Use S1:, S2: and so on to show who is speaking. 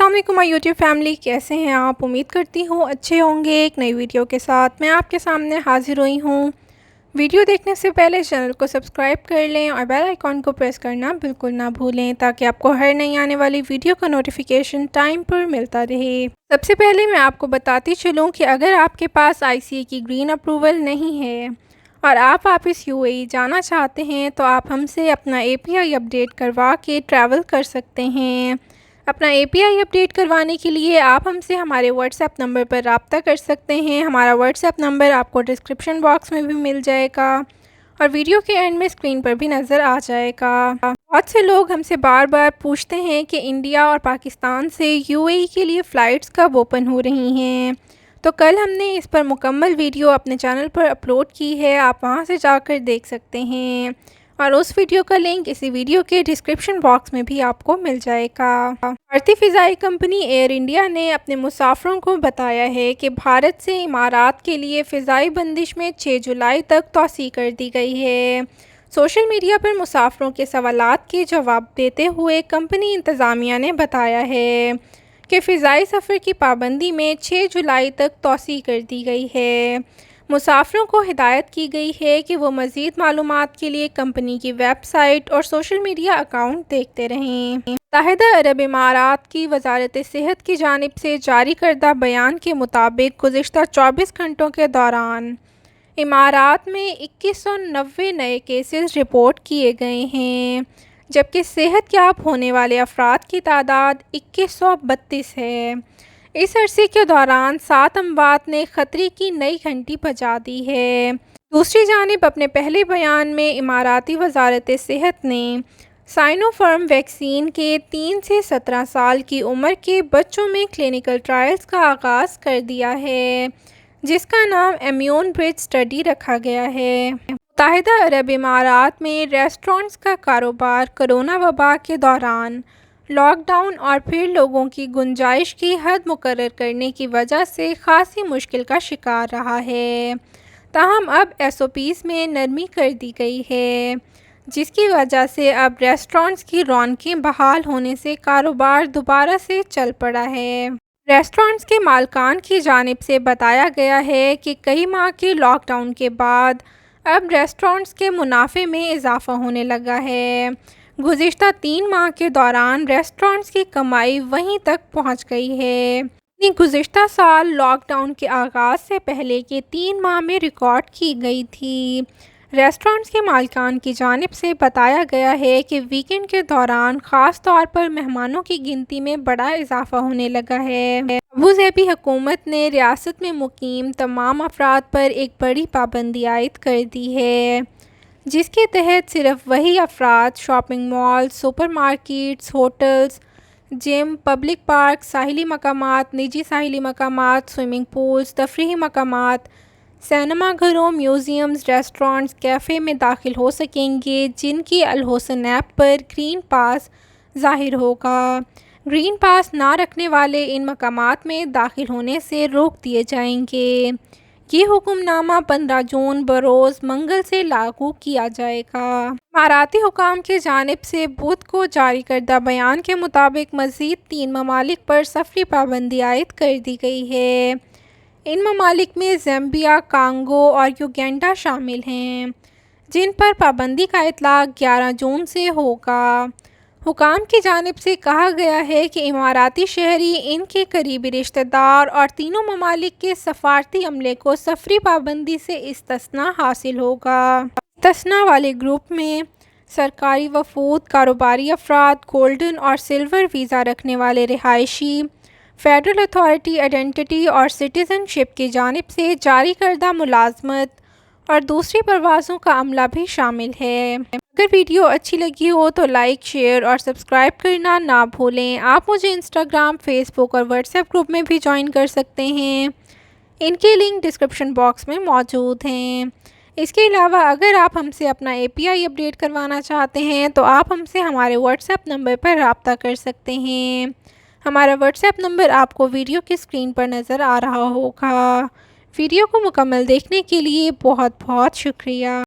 S1: السلام علیکم مائی YouTube family, کیسے ہیں آپ؟ امید کرتی ہوں اچھے ہوں گے۔ ایک نئی ویڈیو کے ساتھ میں آپ کے سامنے حاضر ہوئی ہوں۔ ویڈیو دیکھنے سے پہلے چینل کو سبسکرائب کر لیں اور بیل آئیکن کو پریس کرنا بالکل نہ بھولیں تاکہ آپ کو ہر نئی آنے والی ویڈیو کا نوٹیفیکیشن ٹائم پر ملتا رہے۔ سب سے پہلے میں آپ کو بتاتی چلوں کہ اگر آپ کے پاس ICA کی گرین اپروول نہیں ہے اور آپ واپس UAE جانا چاہتے ہیں تو آپ ہم سے اپنا API اپڈیٹ کروا کے ٹریول کر سکتے ہیں۔ اپنا API اپڈیٹ کروانے کے لیے آپ ہم سے ہمارے واٹس ایپ نمبر پر رابطہ کر سکتے ہیں۔ ہمارا واٹس ایپ نمبر آپ کو ڈسکرپشن باکس میں بھی مل جائے گا اور ویڈیو کے اینڈ میں اسکرین پر بھی نظر آ جائے گا۔ بہت سے لوگ ہم سے بار بار پوچھتے ہیں کہ انڈیا اور پاکستان سے UAE کے لیے فلائٹس کب اوپن ہو رہی ہیں، تو کل ہم نے اس پر مکمل ویڈیو اپنے چینل پر اپلوڈ کی ہے، آپ وہاں سے جا کر دیکھ سکتے ہیں اور اس ویڈیو کا لنک اسی ویڈیو کے ڈسکرپشن باکس میں بھی آپ کو مل جائے گا۔ بھارتی فضائی کمپنی ایئر انڈیا نے اپنے مسافروں کو بتایا ہے کہ بھارت سے امارات کے لیے فضائی بندش میں 6 جولائی تک توسیع کر دی گئی ہے۔ سوشل میڈیا پر مسافروں کے سوالات کے جواب دیتے ہوئے کمپنی انتظامیہ نے بتایا ہے کہ فضائی سفر کی پابندی میں 6 جولائی تک توسیع کر دی گئی ہے۔ مسافروں کو ہدایت کی گئی ہے کہ وہ مزید معلومات کے لیے کمپنی کی ویب سائٹ اور سوشل میڈیا اکاؤنٹ دیکھتے رہیں۔ متحدہ عرب امارات کی وزارت صحت کی جانب سے جاری کردہ بیان کے مطابق گزشتہ 24 گھنٹوں کے دوران امارات میں 2190 نئے کیسز رپورٹ کیے گئے ہیں، جبکہ صحت یاب ہونے والے افراد کی تعداد 2132 ہے۔ اس عرصے کے دوران 7 اموات نے خطرے کی نئی گھنٹی بجا دی ہے۔ دوسری جانب اپنے پہلے بیان میں اماراتی وزارت صحت نے سائنو فارم ویکسین کے 3 سے 17 سال کی عمر کے بچوں میں کلینکل ٹرائلز کا آغاز کر دیا ہے، جس کا نام امیون برج اسٹڈی رکھا گیا ہے۔ متحدہ عرب امارات میں ریسٹورانٹس کا کاروبار کرونا وبا کے دوران لاک ڈاؤن اور پھر لوگوں کی گنجائش کی حد مقرر کرنے کی وجہ سے خاصی مشکل کا شکار رہا ہے، تاہم اب SOPs میں نرمی کر دی گئی ہے، جس کی وجہ سے اب ریسٹورانٹس کی رونقیں بحال ہونے سے کاروبار دوبارہ سے چل پڑا ہے۔ ریسٹورانٹس کے مالکان کی جانب سے بتایا گیا ہے کہ کئی ماہ کے لاک ڈاؤن کے بعد اب ریسٹورانٹس کے منافع میں اضافہ ہونے لگا ہے۔ گزشتہ 3 ماہ کے دوران ریسٹورانٹس کی کمائی وہیں تک پہنچ گئی ہے جتنی گزشتہ سال لاک ڈاؤن کے آغاز سے پہلے کے 3 ماہ میں ریکارڈ کی گئی تھی۔ ریسٹورانٹس کے مالکان کی جانب سے بتایا گیا ہے کہ ویکینڈ کے دوران خاص طور پر مہمانوں کی گنتی میں بڑا اضافہ ہونے لگا ہے۔ ابوظہبی حکومت نے ریاست میں مقیم تمام افراد پر ایک بڑی پابندی عائد کر دی ہے، جس کے تحت صرف وہی افراد shopping mall, super markets, hotels, gym, public park, ساحلی مقامات، نجی ساحلی مقامات، سوئمنگ پولز، تفریحی مقامات، سینما گھروں، میوزیمز، ریسٹورانٹس، کیفے میں داخل ہو سکیں گے جن کی الحسن ایپ پر گرین پاس ظاہر ہوگا۔ گرین پاس نہ رکھنے والے ان مقامات میں داخل ہونے سے روک دیے جائیں گے۔ یہ حکم نامہ 15 جون بروز منگل سے لاگو کیا جائے گا۔ اماراتی حکام کی جانب سے بدھ کو جاری کردہ بیان کے مطابق مزید 3 ممالک پر سفری پابندی عائد کر دی گئی ہے۔ ان ممالک میں زامبیا، کانگو اور یوگینڈا شامل ہیں، جن پر پابندی کا اطلاق 11 جون سے ہوگا۔ حکام کی جانب سے کہا گیا ہے کہ اماراتی شہری، ان کے قریبی رشتہ دار اور تینوں ممالک کے سفارتی عملے کو سفری پابندی سے استثناء حاصل ہوگا۔ استثناء والے گروپ میں سرکاری وفود، کاروباری افراد، گولڈن اور سلور ویزا رکھنے والے رہائشی، فیڈرل اتھارٹی آئیڈینٹی اور سٹیزن شپ کی جانب سے جاری کردہ ملازمت اور دوسری پروازوں کا عملہ بھی شامل ہے۔ اگر ویڈیو اچھی لگی ہو تو لائک، شیئر اور سبسکرائب کرنا نہ بھولیں۔ آپ مجھے انسٹاگرام، فیس بک اور واٹس ایپ گروپ میں بھی جوائن کر سکتے ہیں، ان کے لنک ڈسکرپشن باکس میں موجود ہیں۔ اس کے علاوہ اگر آپ ہم سے اپنا API اپڈیٹ کروانا چاہتے ہیں تو آپ ہم سے ہمارے واٹس ایپ نمبر پر رابطہ کر سکتے ہیں۔ ہمارا واٹس ایپ نمبر آپ کو ویڈیو کی اسکرین پر نظر آ رہا ہوگا۔ ویڈیو کو مکمل دیکھنے کے لیے بہت بہت شکریہ۔